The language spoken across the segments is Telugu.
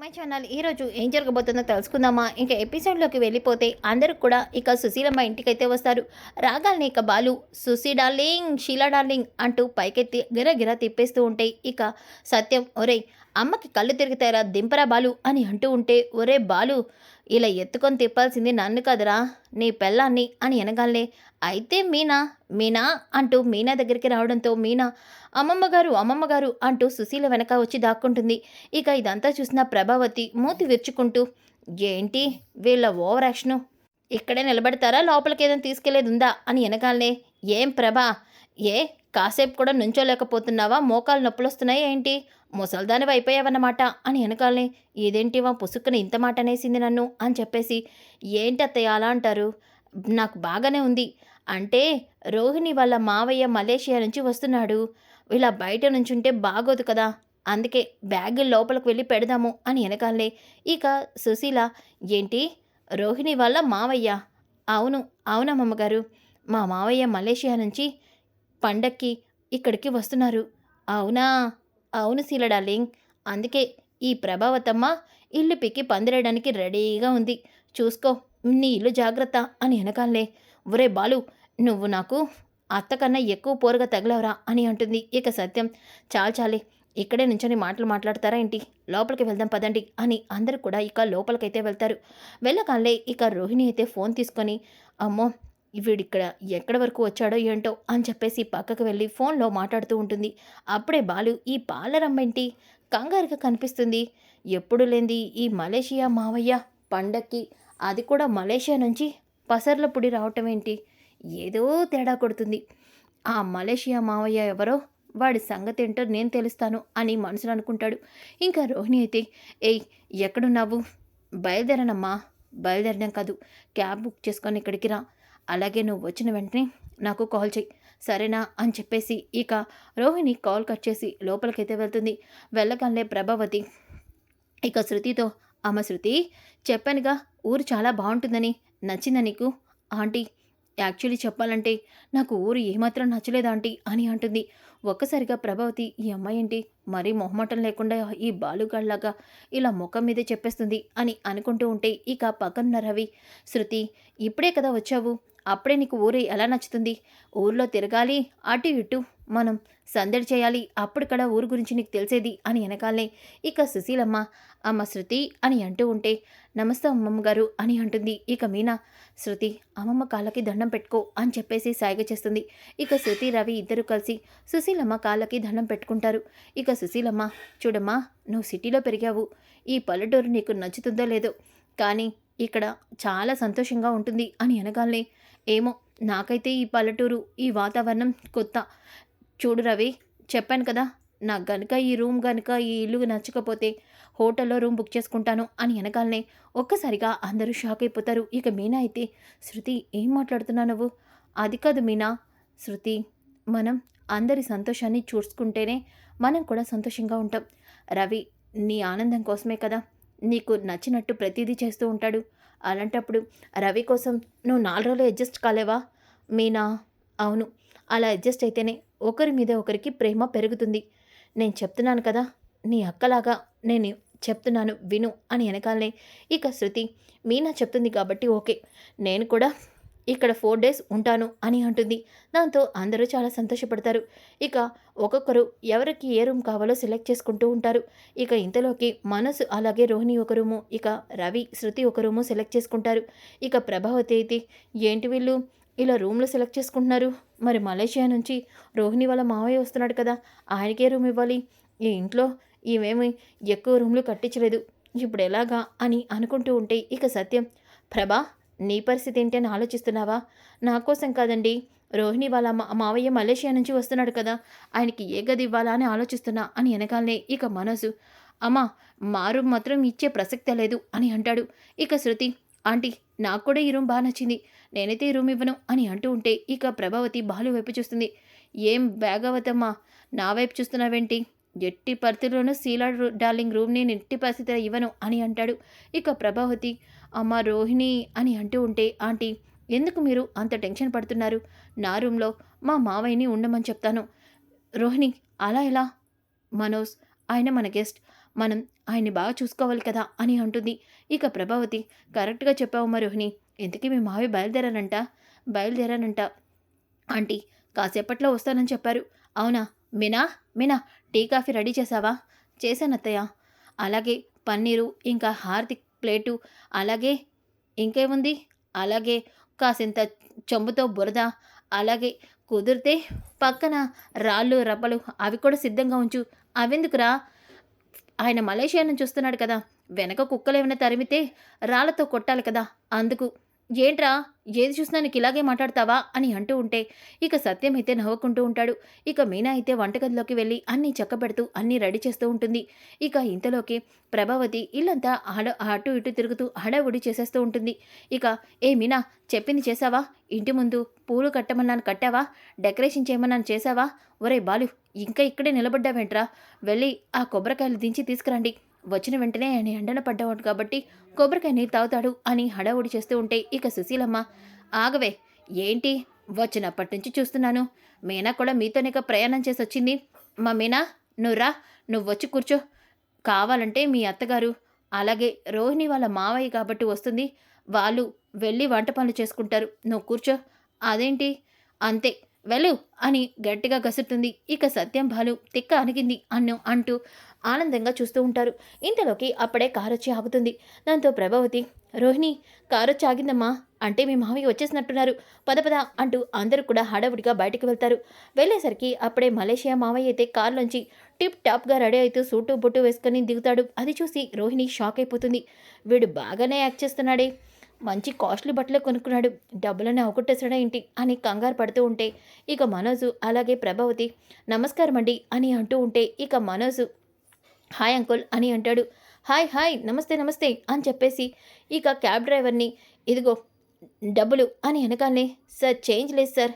మై ఛానల్ ఈరోజు ఏం జరగబోతుందో తెలుసుకుందామా? ఇంకా ఎపిసోడ్లోకి వెళ్ళిపోతే అందరూ కూడా ఇక సుశీలమ్మ ఇంటికైతే వస్తారు. రాగాల్ని ఇక బాలు సుశీ డార్లింగ్, షీలా డార్లింగ్ అంటూ పైకెత్తి గిరగిరా తిప్పేస్తూ ఉంటాయి. ఇక సత్యం, ఒరేయ్ అమ్మకి కళ్ళు తిరుగుతారా దింపరా బాలు అని అంటూ ఉంటే, ఒరే బాలు ఇలా ఎత్తుకొని తిప్పాల్సింది నన్ను కదరా నీ పెళ్ళాన్ని అని అనగాలనే, అయితే మీనా మీనా అంటూ మీనా దగ్గరికి రావడంతో మీనా అమ్మమ్మ గారు అంటూ సుశీల వెనక వచ్చి దాక్కుంటుంది. ఇక ఇదంతా చూసిన ప్రభావతి మూతి విరుచుకుంటూ, ఏంటి వీళ్ళ ఓవర్ యాక్షను, ఇక్కడే నిలబెడతారా లోపలికి ఏదైనా తీసుకెళ్లేది ఉందా అని వెనకాలనే, ఏం ప్రభా ఏ కాసేపు కూడా నుంచోలేకపోతున్నావా, మోకాలు నొప్పులొస్తున్నాయి ఏంటి, ముసల్దానివి అయిపోయావన్నమాట అని వెనకాలనే, ఇదేంటివా పుసుక్కుని ఇంత మాట అనేసింది నన్ను అని చెప్పేసి, ఏంటి అత్తయ్య అలా అంటారు, నాకు బాగానే ఉంది అంటే రోహిణి వాళ్ళ మావయ్య మలేషియా నుంచి వస్తున్నాడు, ఇలా బయట నుంచుంటే బాగోదు కదా, అందుకే బ్యాగులు లోపలికి వెళ్ళి పెడదాము అని వెనకాలే. ఇక సుశీల, ఏంటి రోహిణి వాళ్ళ మావయ్య, అవును అవునమ్మగారు, మా మావయ్య మలేషియా నుంచి పండక్కి ఇక్కడికి వస్తున్నారు, అవునా, అవును శీల డార్లింగ్, అందుకే ఈ ప్రభావతమ్మ ఇల్లు పిక్కి పందిరేయడానికి రెడీగా ఉంది, చూసుకో నీ ఇల్లు జాగ్రత్త అని వెనకాలే. ఒరే బాలు, నువ్వు నాకు అత్తకన్నా ఎక్కువ పోరుగా తగిలవరా అని అంటుంది. ఇక సత్యం, చాలే ఇక్కడే నుంచొని మాటలు మాట్లాడతారా ఏంటి, లోపలికి వెళ్దాం పదండి అని అందరూ కూడా ఇక లోపలికైతే వెళ్తారు. వెళ్ళకాలే ఇక రోహిణి అయితే ఫోన్ తీసుకొని, అమ్మో వీడిక్కడ ఎక్కడి వరకు వచ్చాడో ఏంటో అని చెప్పేసి పక్కకు వెళ్ళి ఫోన్లో మాట్లాడుతూ ఉంటుంది. అప్పుడే బాలు, ఈ పాలరమ్మేంటి కంగారుగా కనిపిస్తుంది, ఎప్పుడు లేంది ఈ మలేషియా మావయ్య పండక్కి, అది కూడా మలేషియా నుంచి పసర్ల పొడి రావటం ఏంటి, ఏదో తేడా కొడుతుంది, ఆ మలేషియా మావయ్య ఎవరో వాడి సంగతి ఏంటో నేను తెలుస్తాను అని మనసులో అనుకుంటాడు. ఇంకా రోహిణి అయితే, ఏయ్ ఎక్కడున్నావు, బయలుదేరనమ్మా, బయలుదేరడం కాదు క్యాబ్ బుక్ చేసుకొని ఇక్కడికి రా, అలాగే నువ్వు వచ్చిన వెంటనే నాకు కాల్ చెయ్యి సరేనా అని చెప్పేసి ఇక రోహిణి కాల్ కట్ చేసి లోపలికైతే వెళ్తుంది. వెళ్ళగానే ప్రభావతి ఇక శృతితో, అమ్మ శృతి, చెప్పానుగా ఊరు చాలా బాగుంటుందని, నచ్చిందా నీకు ఆంటీ, యాక్చువల్లీ చెప్పాలంటే నాకు ఊరు ఏమాత్రం నచ్చలేదు ఆంటీ అని అంటుంది. ఒక్కసారిగా ప్రభావతి, ఈ అమ్మాయి ఏంటి మరీ మొహమాటం లేకుండా ఈ బాలుగాళ్లాగా ఇలా ముఖం మీదే చెప్పేస్తుంది అని అనుకుంటూ ఉంటే, ఇక పక్కన రవి, శృతి ఇప్పుడే కదా వచ్చావు, అప్పుడే నీకు ఊరు ఎలా నచ్చుతుంది, ఊర్లో తిరగాలి, అటు ఇటు మనం సందడి చేయాలి, అప్పుడు కూడా ఊరు గురించి నీకు తెలిసేది అని వెనకాలనే ఇక సుశీలమ్మ, అమ్మ శృతి అని అంటూ ఉంటే, నమస్తే అమ్మమ్మ గారు అని అంటుంది. ఇక మీనా, శృతి అమ్మమ్మ కాళ్ళకి దండం పెట్టుకో అని చెప్పేసి సాయిగ చేస్తుంది. ఇక శృతి రవి ఇద్దరు కలిసి సుశీలమ్మ కాళ్ళకి దండం పెట్టుకుంటారు. ఇక సుశీలమ్మ, చూడమ్మా నువ్వు సిటీలో పెరిగావు, ఈ పల్లెటూరు నీకు నచ్చుతుందో లేదో కానీ ఇక్కడ చాలా సంతోషంగా ఉంటుంది అని అనగానే, ఏమో నాకైతే ఈ పల్లెటూరు ఈ వాతావరణం కొత్త, చూడు రవి, చెప్పాను కదా, నాకు గనుక ఈ రూమ్ గనుక ఈ ఇల్లు నచ్చకపోతే హోటల్లో రూమ్ బుక్ చేసుకుంటాను అని వెనకాలనే ఒక్కసారిగా అందరూ షాక్ అయిపోతారు. ఇక మీనా అయితే, శృతి ఏం మాట్లాడుతున్నావు నువ్వు, అది కాదు మీనా, శృతి మనం అందరి సంతోషాన్ని చూసుకుంటేనే మనం కూడా సంతోషంగా ఉంటాం, రవి నీ ఆనందం కోసమే కదా నీకు నచ్చినట్టు ప్రతిదీ చేస్తూ ఉంటాడు, అలాంటప్పుడు రవి కోసం నువ్వు 4 రోజులు అడ్జస్ట్ కాలేవా మీనా, అవును అలా అడ్జస్ట్ అయితేనే ఒకరి మీద ఒకరికి ప్రేమ పెరుగుతుంది, నేను చెప్తున్నాను కదా నీ అక్కలాగా నేను చెప్తున్నాను విను అని వెనకాలనే ఇక శృతి, మీనా చెప్తుంది కాబట్టి ఓకే, నేను కూడా ఇక్కడ 4 డేస్ ఉంటాను అని అంటుంది. దాంతో అందరూ చాలా సంతోషపడతారు. ఇక ఒక్కొక్కరు ఎవరికి ఏ రూమ్ కావాలో సెలెక్ట్ చేసుకుంటూ ఉంటారు. ఇక ఇంతలోకి మనసు అలాగే రోహిణి ఒక రూము, ఇక రవి శృతి ఒక రూము సెలెక్ట్ చేసుకుంటారు. ఇక ప్రభావతి అయితే, ఏంటి వీళ్ళు ఇలా రూమ్లో సెలెక్ట్ చేసుకుంటున్నారు, మరి మలేషియా నుంచి రోహిణి వాళ్ళ మావయ్య వస్తున్నాడు కదా, ఆయనకే రూమ్ ఇవ్వాలి, ఈ ఇంట్లో ఈమెమి ఎక్కువ రూమ్లు కట్టించలేదు, ఇప్పుడు ఎలాగా అని అనుకుంటూ ఉంటే ఇక సత్యం, ప్రభా నీ పరిస్థితి ఏంటి అని ఆలోచిస్తున్నావా, నా కోసం కాదండి, రోహిణి వాళ్ళ మావయ్య మలేషియా నుంచి వస్తున్నాడు కదా, ఆయనకి ఏ గది ఇవ్వాలా అని ఆలోచిస్తున్నా అని వెనకాలనే ఇక మనసు, అమ్మా మా రూమ్ మాత్రం ఇచ్చే ప్రసక్తే లేదు అని అంటాడు. ఇక శృతి, ఆంటీ నాకు కూడా ఈ రూమ్ బాగా నచ్చింది, నేనైతే ఈ రూమ్ ఇవ్వను అని అంటూ ఉంటే ఇక ప్రభావతి బాలు వైపు చూస్తుంది. ఏం బ్యాగవతమ్మా నా వైపు చూస్తున్నావేంటి, ఎట్టి పరిస్థితుల్లోనూ శీలా డార్లింగ్ రూమ్ నేను ఎట్టి పరిస్థితిలో ఇవ్వను అని అంటాడు. ఇక ప్రభావతి, అమ్మ రోహిణి అని అంటూ ఉంటే, ఆంటీ ఎందుకు మీరు అంత టెన్షన్ పడుతున్నారు, నా రూమ్లో మా మావయ్యని ఉండమని చెప్తాను, రోహిణి అలా ఎలా, మనోజ్ ఆయన మన గెస్ట్, మనం ఆయన్ని బాగా చూసుకోవాలి కదా అని అంటుంది. ఇక ప్రభావతి, కరెక్ట్‌గా చెప్పావమ్మా రోహిణి. ఇంతకీ మీ మావయ్య బయలుదేరానంట. ఆంటీ కాసేపట్లో వస్తానని చెప్పారు. అవునా? Meena, Meena, tea, coffee ready చేశావా? చేశానత్తయ్య. అలాగే పన్నీరు, ఇంకా హారతి ప్లేటు, అలాగే ఇంకేముంది? అలాగే కాసింత చెంబుతో బురద, అలాగే కుదిరితే పక్కన రాళ్ళు, రప్పలు అవి కూడా సిద్ధంగా ఉంచు. అవెందుకురా? ఆయన మలేషియా నుంచి వస్తున్నాడు కదా! వెనక కుక్కలేమైనా తరిమితే రాళ్ళతో కొట్టాలి కదా! అందుకు. ఏంట్రా, ఏది చూసినా నీకిలాగే మాట్లాడతావా అని అంటూ ఉంటే, ఇక సత్యం అయితే నవ్వుకుంటూ ఉంటాడు. ఇక మీనా అయితే వంటగదిలోకి వెళ్ళి అన్నీ చక్కబెడుతూ అన్నీ రెడీ చేస్తూ ఉంటుంది. ఇక ఇంతలోకి ప్రభావతి ఇల్లంతా అటు ఇటు తిరుగుతూ హడావుడి చేసేస్తూ ఉంటుంది. ఇక ఏ మీనా, చెప్పింది చేశావా? ఇంటి ముందు పూలు కట్టమన్నాను కట్టావా? డెకరేషన్ చేయమన్నాను చేశావా? ఒరేయ్ బాలు, ఇంకా ఇక్కడే నిలబడ్డావేంట్రా? వెళ్ళి ఆ కొబ్బరికాయలు దించి తీసుకురండి. వచ్చిన వెంటనే ఆయన ఎండన పడ్డవాడు కాబట్టి కొబ్బరికాయ నీళ్ళు తాగుతాడు అని హడావుడి చేస్తూ ఉంటే, ఇక సుశీలమ్మ, ఆగవే, ఏంటి, వచ్చినప్పటి నుంచి చూస్తున్నాను, మీనా కూడా మీతోనే ప్రయాణం చేసి వచ్చింది. మా మీనా, నువ్వురా, నువ్వొచ్చి కూర్చో. కావాలంటే మీ అత్తగారు, అలాగే రోహిణి వాళ్ళ మావయ్య కాబట్టి వస్తుంది, వాళ్ళు వెళ్ళి వంట పనులు చేసుకుంటారు, నువ్వు కూర్చో. అదేంటి, అంతే, వెళ్ళు అని గట్టిగా గసురుతుంది. ఇక సత్యం భాలు తిక్క అణిగింది అంటూ ఆనందంగా చూస్తూ ఉంటారు. ఇంతలోకి అప్పుడే కారొచ్చి ఆగుతుంది. దాంతో ప్రభావతి, రోహిణి, కారొచ్చి ఆగిందమ్మా, అంటే మీ మావయ్య వచ్చేసినట్టున్నారు, పద పద అంటూ అందరూ కూడా హడావుడిగా బయటికి వెళ్తారు. వెళ్ళేసరికి అప్పుడే మలేషియా మావయ్య అయితే కారులోంచి టిప్ టాప్గా రెడీ అవుతూ సూటు బొట్టు వేసుకొని దిగుతాడు. అది చూసి రోహిణి షాక్ అయిపోతుంది. వీడు బాగానే యాక్ట్ చేస్తున్నాడే, మంచి కాస్ట్లీ బట్టలే కొనుక్కున్నాడు, డబ్బులన్నీ అవకొట్టేశాడా ఏంటి అని కంగారు పడుతూ ఉంటే, ఇక మనోజు అలాగే ప్రభావతి నమస్కారం అండి అని అంటూ ఉంటే, ఇక మనోజు హాయ్ అంకుల్ అని అంటాడు. హాయ్ హాయ్, నమస్తే నమస్తే అని చెప్పేసి ఇక క్యాబ్ డ్రైవర్ని, ఇదిగో డబ్బులు అని వెనకాలనే, సార్ చేంజ్ లేదు సార్,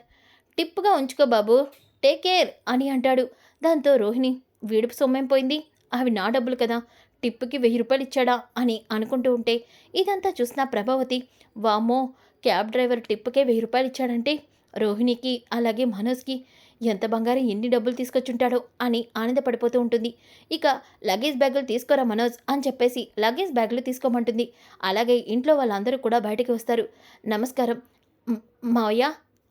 టిప్గా ఉంచుకో బాబు, టేక్ కేర్ అని అంటాడు. దాంతో రోహిణి, వీడుపు సొమ్మేం పోయింది, అవి నా డబ్బులు కదా, టిప్పుకి 1000 రూపాయలు ఇచ్చాడా అని అనుకుంటూ ఉంటే, ఇదంతా చూసిన ప్రభావతి, వామ్మో, క్యాబ్ డ్రైవర్ టిప్పుకే 1000 రూపాయలు ఇచ్చాడంటే రోహిణికి అలాగే మనోజ్కి ఎంత బంగారం ఎన్ని డబ్బులు తీసుకొచ్చుంటాడో అని ఆనందపడిపోతూ ఉంటుంది. ఇక లగేజ్ బ్యాగులు తీసుకోరా మనోజ్ అని చెప్పేసి లగేజ్ బ్యాగులు తీసుకోమంటుంది. అలాగే ఇంట్లో వాళ్ళందరూ కూడా బయటికి వస్తారు. నమస్కారం మావయ్య,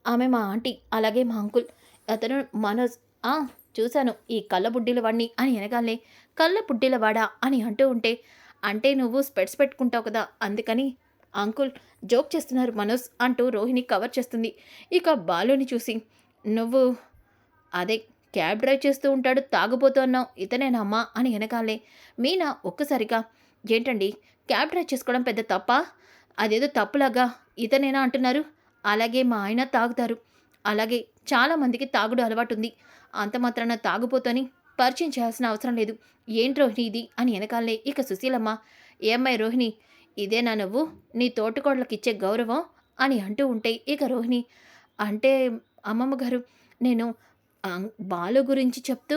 ఆమె మా ఆంటీ, అలాగే మా అంకుల్, అతను మనోజ్. ఆ, చూశాను ఈ కళ్ళ బుడ్డిల వాడిని అని అనగానే, కళ్ళ బుడ్డిల వాడా అని అంటూ ఉంటే, అంటే నువ్వు స్పెట్స్ పెట్టుకుంటావు కదా అందుకని అంకుల్ జోక్ చేస్తున్నారు మనోజ్ అంటూ రోహిణి కవర్ చేస్తుంది. ఇక బాలుని చూసి, నువ్వు అదే క్యాబ్ డ్రైవ్ చేస్తూ ఉంటాడు, తాగుబోతూ అన్నావు, ఇతనేనమ్మా అని వెనకాలే మీనా ఒక్కసారిగా, ఏంటండి, క్యాబ్ డ్రైవ్ చేసుకోవడం పెద్ద తప్పా? అదేదో తప్పులాగా ఇతనేనా అంటున్నారు? అలాగే మా ఆయన తాగుతారు, అలాగే చాలామందికి తాగుడు అలవాటు ఉంది, అంత మాత్రాన తాగుపోతని పరిచయం చేయాల్సిన అవసరం లేదు. ఏంటి రోహిణి ఇది అని వెనకాలే ఇక సుశీలమ్మ, ఏమ్మాయి రోహిణి, ఇదేనా నువ్వు నీ తోటికోడలకి ఇచ్చే గౌరవం అని అంటూ ఉంటే, ఇక రోహిణి, అంటే అమ్మమ్మ గారు, నేను బాలు గురించి చెప్తూ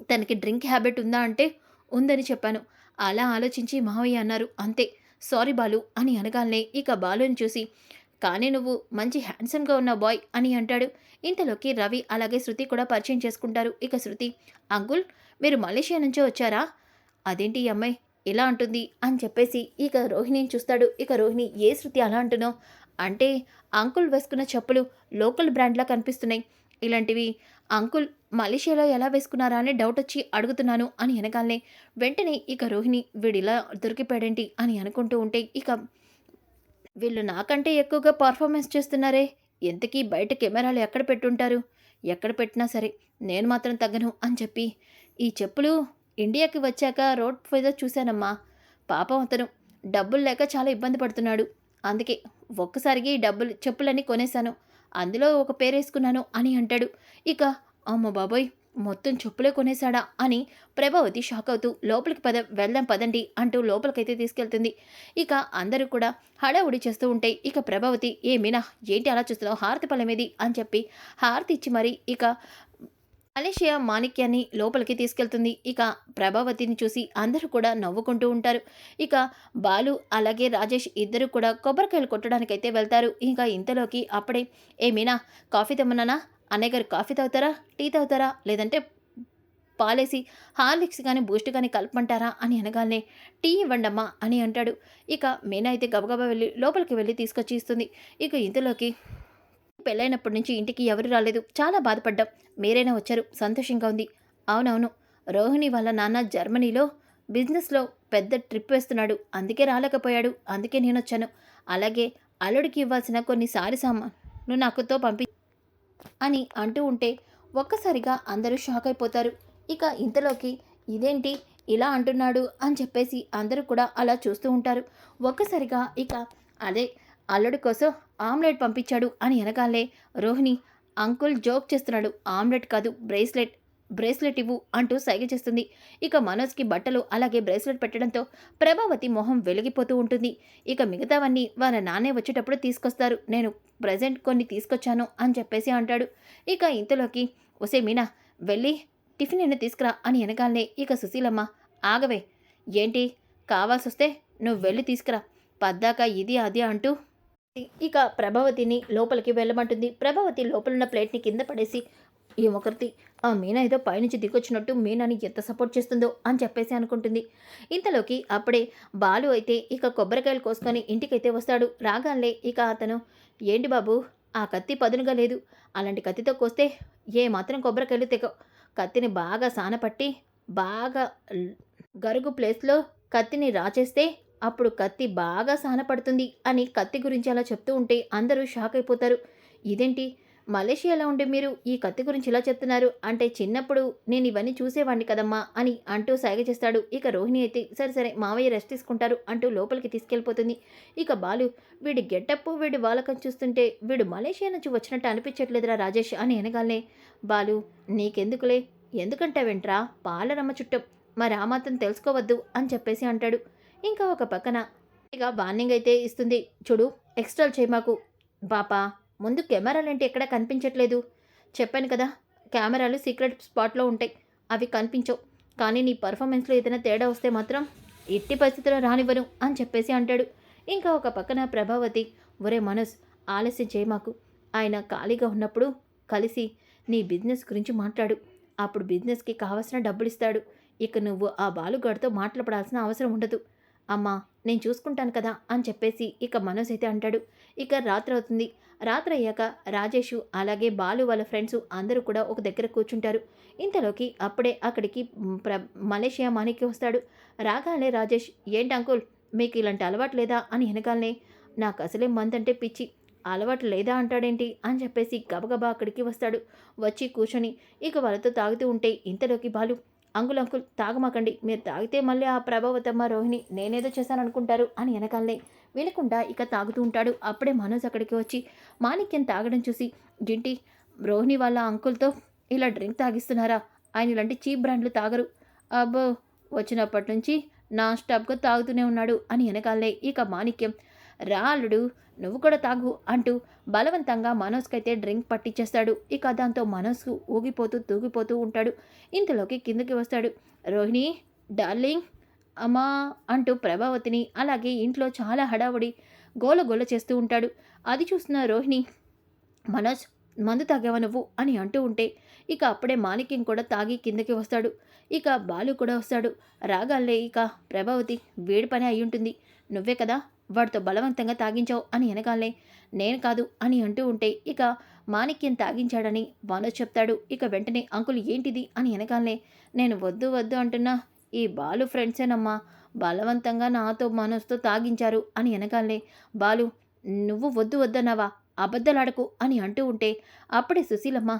తనకి డ్రింక్ హ్యాబిట్ ఉందా అంటే ఉందని చెప్పాను. అలా ఆలోచించి మావయ్య అన్నారు, అంతే, సారీ బాలు అని అనగానే ఇక బాలుని చూసి, కానీ నువ్వు మంచి హ్యాండ్సమ్గా ఉన్న బాయ్ అని అంటాడు. ఇంతలోకి రవి అలాగే శృతి కూడా పరిచయం చేసుకుంటారు. ఇక శృతి, అంకుల్, మీరు మలేషియా నుంచే వచ్చారా? అదేంటి ఈ అమ్మాయి ఇలా అంటుంది అని చెప్పేసి ఇక రోహిణిని చూస్తాడు. ఇక రోహిణి, ఏ శృతి అలా అంటున్నావు అంటే, అంకుల్ వేసుకున్న చెప్పులు లోకల్ బ్రాండ్లా కనిపిస్తున్నాయి, ఇలాంటివి అంకుల్ మలేషియాలో ఎలా వేసుకున్నారా అని డౌట్ వచ్చి అడుగుతున్నాను అని అనగానే వెంటనే ఇక రోహిణి, వీడిలా దొరికిపోయాడేంటి అని అనుకుంటూ ఉంటే, ఇక వీళ్ళు నాకంటే ఎక్కువగా పర్ఫార్మెన్స్ చేస్తున్నారే, ఎంతకీ బయట కెమెరాలు ఎక్కడ పెట్టుంటారు, ఎక్కడ పెట్టినా సరే నేను మాత్రం తగ్గను అని చెప్పి, ఈ చెప్పులు ఇండియాకి వచ్చాక రోడ్ మీద చూశానమ్మా, పాపం అతను డబ్బులు లేక చాలా ఇబ్బంది పడుతున్నాడు, అందుకే ఒక్కసారికి ఈ చెప్పులన్నీ కొనేశాను, అందులో ఒక పేరేసుకున్నాను అని అంటాడు. ఇక అమ్మ బాబోయ్, మొత్తం చెప్పులే కొనేశాడా అని ప్రభావతి షాక్ అవుతూ, లోపలికి వెళ్దాం పదండి అంటూ లోపలికైతే తీసుకెళ్తుంది. ఇక అందరూ కూడా హడావుడి చేస్తూ ఉంటే, ఇక ప్రభావతి, ఏ మీనా, ఏంటి అలా చూస్తున్నావు, హారతి పళ్ళమేది అని చెప్పి హారతి ఇచ్చి మరి ఇక మలేషియా మాణిక్యాన్ని లోపలికి తీసుకెళ్తుంది. ఇక ప్రభావతిని చూసి అందరూ కూడా నవ్వుకుంటూ ఉంటారు. ఇక బాలు అలాగే రాజేష్ ఇద్దరు కూడా కొబ్బరికాయలు కొట్టడానికైతే వెళ్తారు. ఇంకా ఇంతలోకి అప్పుడే, ఏ మీనా, కాఫీ తెమ్మన్నానా, అన్నయ్య గారు కాఫీ తాగుతారా, టీ తాగుతారా, లేదంటే పాలేసి హార్లిక్స్ కానీ బూస్ట్ కానీ కలపమంటారా అని అనగానే టీ ఇవ్వండమ్మా అని అంటాడు. ఇక మీనా అయితే గబగబా వెళ్ళి లోపలికి వెళ్ళి తీసుకొచ్చి ఇస్తుంది. ఇక ఇంతలోకి పెళ్ళైనప్పటి నుంచి ఇంటికి ఎవరు రాలేదు, చాలా బాధపడ్డాం, మీరైనా వచ్చారు, సంతోషంగా ఉంది. అవునవును, రోహిణి వాళ్ళ నాన్న జర్మనీలో బిజినెస్లో పెద్ద ట్రిప్ వేస్తున్నాడు, అందుకే రాలేకపోయాడు, అందుకే నేను వచ్చాను. అలాగే అల్లుడికి ఇవ్వాల్సిన కొన్ని సారి సామాన్లు నాకుతో పంపి అని అంటూ ఉంటే ఒక్కసారిగా అందరూ షాక్ అయిపోతారు. ఇక ఇంతలోకి ఇదేంటి ఇలా అంటున్నాడు అని చెప్పేసి అందరూ కూడా అలా చూస్తూ ఉంటారు. ఒక్కసారిగా ఇక అదే అల్లుడి కోసం ఆమ్లెట్ పంపించాడు అని అనగానే రోహిణి అంకుల్ జోక్ చేస్తున్నాడు, ఆమ్లెట్ కాదు బ్రేస్లెట్, బ్రేస్లెట్ ఇవ్వు అంటూ సైగ చేస్తుంది. ఇక మనోజ్కి బట్టలు అలాగే బ్రేస్లెట్ పెట్టడంతో ప్రభావతి మొహం వెలిగిపోతూ ఉంటుంది. ఇక మిగతావన్నీ వాళ్ళ నాన్నే వచ్చేటప్పుడు తీసుకొస్తారు, నేను ప్రజెంట్ కొన్ని తీసుకొచ్చాను అని చెప్పేసి అంటాడు. ఇక ఇంతలోకి ఒసే మీనా వెళ్ళి టిఫిన్ అయినా తీసుకురా అని అనగానే ఇక సుశీలమ్మ ఆగవే, ఏంటి కావాల్సొస్తే నువ్వు వెళ్ళి తీసుకురా, పద్దాక ఇది అది అంటూ ఇక ప్రభావతిని లోపలికి వెళ్ళమంటుంది. ప్రభావతి లోపలున్న ప్లేట్ని కింద పడేసి ఈ ఒకరితి ఆ మీనా ఏదో పైనుంచి దిగొచ్చినట్టు మీనాని ఎంత సపోర్ట్ చేస్తుందో అని చెప్పేసి అనుకుంటుంది. ఇంతలోకి అప్పుడే బాలు అయితే ఇక కొబ్బరికాయలు కోసుకొని ఇంటికైతే వస్తాడు. రాగానే ఇక అతను ఏంటి బాబు ఆ కత్తి పదునుగా లేదు, అలాంటి కత్తితో కోస్తే ఏ మాత్రం కొబ్బరికాయలు తెగ, కత్తిని బాగా సానపట్టి బాగా గరుగు ప్లేస్లో కత్తిని రాచేస్తే అప్పుడు కత్తి బాగా సానపడుతుంది అని కత్తి గురించి అలా చెప్తూ ఉంటే అందరూ షాక్ అయిపోతారు. ఇదేంటి మలేషియాలో ఉండే మీరు ఈ కత్తి గురించి ఇలా చెప్తున్నారు అంటే చిన్నప్పుడు నేను ఇవన్నీ చూసేవాడిని కదమ్మా అని అంటూ సైగ చేస్తాడు. ఇక రోహిణి అయితే సరే సరే మావయ్య రెస్ట్ తీసుకుంటారు అంటూ లోపలికి తీసుకెళ్ళిపోతుంది. ఇక బాలు వీడి గెటప్పు వీడి వాలకం చూస్తుంటే వీడు మలేషియా నుంచి వచ్చినట్టు అనిపించట్లేదురా రాజేష్ అని అనగానే బాలు నీకెందుకులే, ఎందుకంటావేంట్రా పాలరమ్మ చుట్టం, మరి ఆ మాత్రం తెలుసుకోవద్దు అని చెప్పేసి అంటాడు. ఇంకా ఒక పక్కన ఇక వార్నింగ్ అయితే ఇస్తుంది, చూడు ఎక్స్ట్రాల్ చేయి మాకు పాపా, ముందు కెమెరాలేంటి ఎక్కడ కనిపించట్లేదు, చెప్పాను కదా కెమెరాలు సీక్రెట్ స్పాట్లో ఉంటాయి, అవి కనిపించవు, కానీ నీ పర్ఫార్మెన్స్లో ఏదైనా తేడా వస్తే మాత్రం ఎట్టి పరిస్థితుల్లో రానివ్వను అని చెప్పేసి అంటాడు. ఇంకా ఒక పక్కన ప్రభావతి ఒరే మనోజ్ ఆలస్యం చేయి మాకు, ఆయన ఖాళీగా ఉన్నప్పుడు కలిసి నీ బిజినెస్ గురించి మాట్లాడు, అప్పుడు బిజినెస్కి కావాల్సిన డబ్బులు ఇస్తాడు, ఇక నువ్వు ఆ బాలుగాడితో మాట్లాడాల్సిన అవసరం ఉండదు, అమ్మా నేను చూసుకుంటాను కదా అని చెప్పేసి ఇక మనోజ్ అయితే అంటాడు. ఇక రాత్రి అవుతుంది. రాత్రి అయ్యాక రాజేషు అలాగే బాలు వాళ్ళ ఫ్రెండ్స్ అందరూ కూడా ఒక దగ్గర కూర్చుంటారు. ఇంతలోకి అప్పుడే అక్కడికి మలేషియా మాణిక్య వస్తాడు. రాగానే రాజేష్ ఏంటి అంకుల్ మీకు ఇలాంటి అలవాటు లేదా అని వెనకాలనే నాకు అసలే మందంటే పిచ్చి, అలవాటు లేదా అంటాడేంటి అని చెప్పేసి గబగబా అక్కడికి వస్తాడు. వచ్చి కూర్చొని ఇక వాళ్ళతో తాగుతూ ఉంటే ఇంతలోకి బాలు అంకుల్ అంకుల్ తాగమాకండి, మీరు తాగితే మళ్ళీ ఆ ప్రభావతమ్మ రోహిణి నేనేదో చేశాననుకుంటారు అని వెనకాలనే వినకుండా ఇక తాగుతూ ఉంటాడు. అప్పుడే మనోజ్ అక్కడికి వచ్చి మాణిక్యం తాగడం చూసి జింటి రోహిణి వాళ్ళ అంకుల్తో ఇలా డ్రింక్ తాగిస్తున్నారా, ఆయన ఇలాంటి చీప్ బ్రాండ్లు తాగరు, అబ్బో వచ్చినప్పటి నుంచి నాన్ స్టాప్గా తాగుతూనే ఉన్నాడు అని వెనకాలనే ఇక మాణిక్యం రా అల్లుడు నువ్వు కూడా తాగు అంటూ బలవంతంగా మనోజ్కైతే డ్రింక్ పట్టించేస్తాడు. ఇక దాంతో మనోజ్ ఊగిపోతూ తూగిపోతూ ఉంటాడు. ఇంతలోకి కిందకి వస్తాడు. రోహిణి డార్లింగ్ అమ్మా అంటూ ప్రభావతిని అలాగే ఇంట్లో చాలా హడావుడి గోల గోల చేస్తూ ఉంటాడు. అది చూస్తున్న రోహిణి మనోజ్ మందు తాగావా నువ్వు అని అంటూ ఉంటే ఇక అప్పుడే మాణిక్యం కూడా తాగి కిందకి వస్తాడు. ఇక బాలు కూడా వస్తాడు. రాగాలే ఇక ప్రభావతి వేడి పని అయి ఉంటుంది, నువ్వే కదా వాడితో బలవంతంగా తాగించావు అని వెనకాలే నేను కాదు అని అంటూ ఉంటే ఇక మాణిక్యం తాగించాడని మనోజ్ చెప్తాడు. ఇక వెంటనే అంకుల్ ఏంటిది అని వెనకాలనే నేను వద్దు వద్దు అంటున్నా ఈ బాలు ఫ్రెండ్సేనమ్మా బలవంతంగా నాతో మనోజ్తో తాగించారు అని వెనకాలనే బాలు నువ్వు వద్దు వద్దన్నావా అబద్ధలాడకు అని అంటూ ఉంటే అప్పుడే సుశీలమ్మ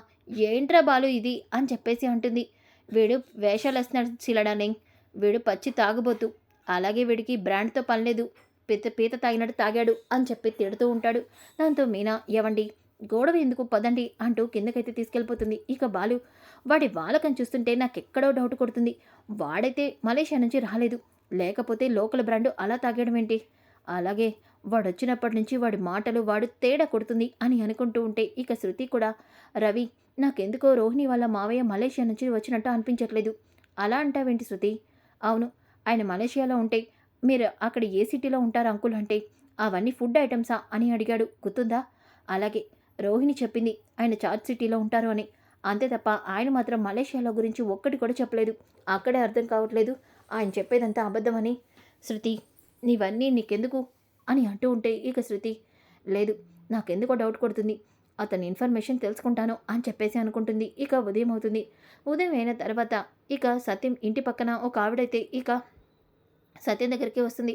ఏంట్రా బాలు ఇది అని చెప్పేసి అంటుంది. వీడు వేషాలు వేస్తున్నాడు శీలడానే, వీడు పచ్చి తాగుబోతు, అలాగే వీడికి బ్రాండ్తో పనిలేదు, పీత తాగినట్టు తాగాడు అని చెప్పి తిడుతూ ఉంటాడు. దాంతో మీనా ఏవండి గొడవ ఎందుకు పదండి అంటూ కిందకైతే తీసుకెళ్ళిపోతుంది. ఇక బాలు వాడి వాలకం చూస్తుంటే నాకెక్కడో డౌట్ కొడుతుంది, వాడైతే మలేషియా నుంచి రాలేదు, లేకపోతే లోకల్ బ్రాండ్ అలా తాగడం ఏంటి, అలాగే వాడు వచ్చినప్పటి నుంచి వాడి మాటలు వాడు తేడా కొడుతుంది అని అనుకుంటూ ఉంటే ఇక శృతి కూడా రవి నాకెందుకో రోహిణి వాళ్ళ మావయ్య మలేషియా నుంచి వచ్చినట్టు అనిపించట్లేదు, అలా అంటావేంటి శృతి, అవును ఆయన మలేషియాలో ఉంటే మీరు అక్కడ ఏ సిటీలో ఉంటారు అంకుల్ అంటే అవన్నీ ఫుడ్ ఐటమ్సా అని అడిగాడు గుర్తుందా, అలాగే రోహిణి చెప్పింది ఆయన చార్జ్ సిటీలో ఉంటారు అని, అంతే తప్ప ఆయన మాత్రం మలేషియాలో గురించి ఒక్కటి కూడా చెప్పలేదు. అక్కడే అర్థం కావట్లేదు ఆయన చెప్పేదంతా అబద్ధమని. శృతి, నీవన్నీ నీకెందుకు అని అంటూ ఉంటే ఇక శృతి, లేదు నాకెందుకో డౌట్ కొడుతుంది, అతని ఇన్ఫర్మేషన్ తెలుసుకుంటాను అని చెప్పేసి అనుకుంటుంది. ఇక ఉదయం అవుతుంది. ఉదయం అయిన తర్వాత ఇక సత్యం ఇంటి పక్కన ఒక ఆవిడైతే ఇక సత్యం దగ్గరికి వస్తుంది.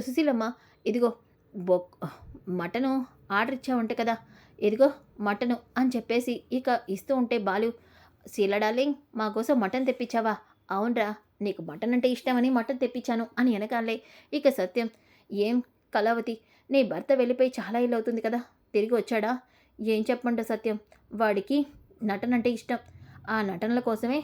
సుశీలమ్మ, ఇదిగో బొక్ మటను ఆర్డర్ ఇచ్చావంటే కదా, ఇదిగో మటను అని చెప్పేసి ఇక ఇస్తూ ఉంటే బాలు, శీల డార్లింగ్ మా కోసం మటన్ తెప్పించావా? అవునరా, నీకు మటన్ అంటే ఇష్టమని మటన్ తెప్పించాను అని వెనకాలే ఇక సత్యం, ఏం కళావతి, నీ భర్త వెళ్ళిపోయి చాలా ఇల్లు అవుతుంది కదా, తిరిగి వచ్చాడా? ఏం చెప్పమంట సత్యం, వాడికి నటన అంటే ఇష్టం, ఆ నటనల కోసమే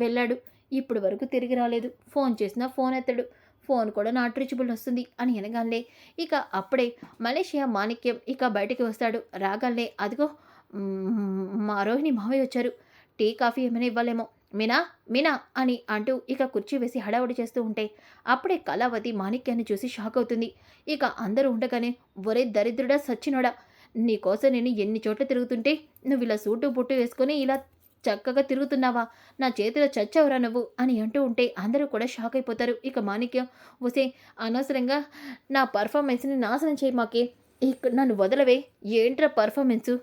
వెళ్ళాడు, ఇప్పుడు వరకు తిరిగి రాలేదు, ఫోన్ చేసినా ఫోన్ ఎత్తడు, ఫోన్ కూడా నాట్ రీచబుల్ వస్తుంది అని అనగానే ఇక అప్పుడే మలేషియా మాణిక్యం ఇక బయటికి వస్తాడు. రాగానే అదిగో మా రోహిణి మావయ్య వచ్చారు, టీ కాఫీ ఏమైనా ఇవ్వాలేమో, మీనా మీనా అని అంటూ ఇక కుర్చీ వేసి హడావుడి చేస్తూ ఉంటే అప్పుడే కళావతి మాణిక్యాన్ని చూసి షాక్ అవుతుంది. ఇక అందరూ ఉండగానే, ఒరే దరిద్రుడా సచ్చినోడా, నీకోసం నేను ఎన్ని చోట్ల తిరుగుతుంటే నువ్వు ఇలా సూటు బుట్టు వేసుకొని ఇలా చక్కగా తిరుగుతున్నావా, నా చేతిలో చచ్చావురా నువ్వు అని అంటూ ఉంటే అందరూ కూడా షాక్ అయిపోతారు. ఇక మాణిక్యం, ఒసే అనవసరంగా నా పర్ఫార్మెన్స్ని నాశనం చేయి మాకే, ఇక నన్ను వదలవే, ఏంట్రా పర్ఫార్మెన్సు,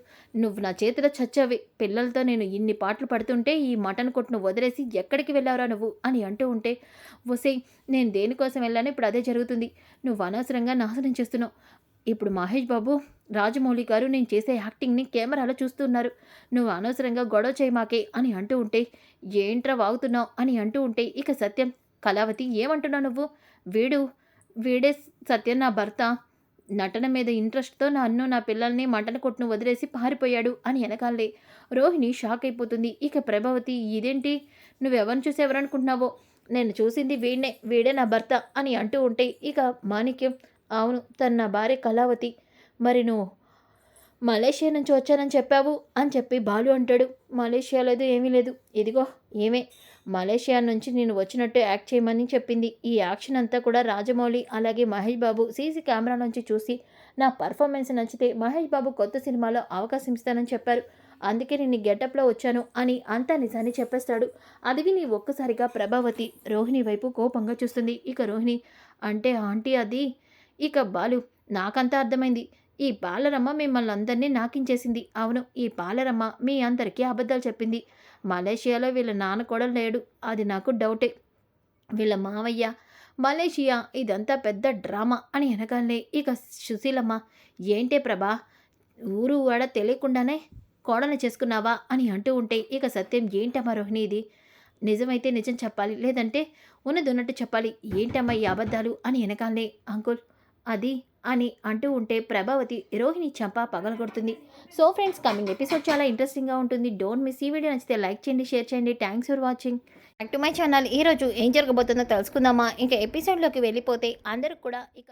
నువ్వు నా చేతిలో చచ్చావి, పిల్లలతో నేను ఇన్ని పాటలు పడుతుంటే ఈ మటన్ కొట్టును వదిలేసి ఎక్కడికి వెళ్ళావురా నువ్వు అని అంటూ ఉంటే, ఒసే నేను దేనికోసం వెళ్ళాను ఇప్పుడు అదే జరుగుతుంది, నువ్వు అనవసరంగా నాశనం చేస్తున్నావు, ఇప్పుడు మహేష్ బాబు, రాజమౌళి గారు నేను చేసే యాక్టింగ్ని కెమెరాలో చూస్తున్నారు, నువ్వు అనవసరంగా గొడవ చేయి మాకే అని అంటూ ఉంటే, ఏంట్రా వాగుతున్నావు అని అంటూ ఉంటే ఇక సత్యం, కళావతి ఏమంటున్నావు నువ్వు, వీడు వీడే సత్యం నా భర్త, నటన మీద ఇంట్రెస్ట్తో నన్ను నా పిల్లల్ని మటన్ కొట్టును వదిలేసి పారిపోయాడు అని వెనకాలే రోహిణి షాక్ అయిపోతుంది. ఇక ప్రభావతి, ఇదేంటి, నువ్వెవరిని చూసి ఎవరనుకుంటున్నావో, నేను చూసింది వీడే, వీడే నా భర్త అని అంటూ ఉంటే ఇక మాణిక్యం, అవును తను నా భార్య కళావతి, మరి నువ్వు మలేషియా నుంచి వచ్చానని చెప్పావు అని చెప్పి బాలు అంటాడు. మలేషియా లేదు ఏమీ లేదు, ఇదిగో ఏమే, మలేషియా నుంచి నేను వచ్చినట్టు యాక్ట్ చేయమని చెప్పింది. ఈ యాక్షన్ అంతా కూడా రాజమౌళి అలాగే మహేష్ బాబు సీసీ కెమెరా నుంచి చూసి నా పర్ఫార్మెన్స్ నచ్చితే మహేష్ బాబు కొత్త సినిమాలో అవకాశం ఇస్తానని చెప్పారు, అందుకే నేను గెటప్లో వచ్చాను అని అంతా నిజాన్ని చెప్పేస్తాడు. అది విని ఒక్కసారిగా ప్రభావతి రోహిణి వైపు కోపంగా చూస్తుంది. ఇక రోహిణి అంటే ఆంటీ అది, ఇక బాలు, నాకంతా అర్థమైంది, ఈ పాలరమ్మ మిమ్మల్ని అందరినీ నాకించేసింది, అవును ఈ పాలరమ్మ మీ అందరికీ అబద్ధాలు చెప్పింది, మలేషియాలో వీళ్ళ నాన్న కూడా లేడు, అది నాకు డౌటే, వీళ్ళ మావయ్య మలేషియా, ఇదంతా పెద్ద డ్రామా అని అనగానే ఇక సుశీలమ్మ, ఏంటే ప్రభా, ఊరు వాడ తెలియకుండానే కోడలు చేసుకున్నావా అని అంటూ ఉంటే ఇక సత్యం, ఏంటమ్మా రోహిణి ఇది, నిజమైతే నిజం చెప్పాలి, లేదంటే ఉన్నది ఉన్నట్టు చెప్పాలి, ఏంటమ్మా ఈ అబద్ధాలు అని వెనకాలనే అంకుల్ అది అని అంటూ ఉంటే ప్రభావతి రోహిణి చంప పగలగొడుతుంది. సో ఫ్రెండ్స్, కమింగ్ ఎపిసోడ్ చాలా ఇంట్రెస్టింగ్గా ఉంటుంది. Don't miss. ఈ వీడియో నచ్చితే లైక్ చేయండి, షేర్ చేయండి. Thanks for watching. Back to my channel. ఈరోజు ఏం జరగబోతుందో తెలుసుకుందామా? ఇంకా ఎపిసోడ్లోకి వెళ్ళిపోతే అందరూ కూడా ఇక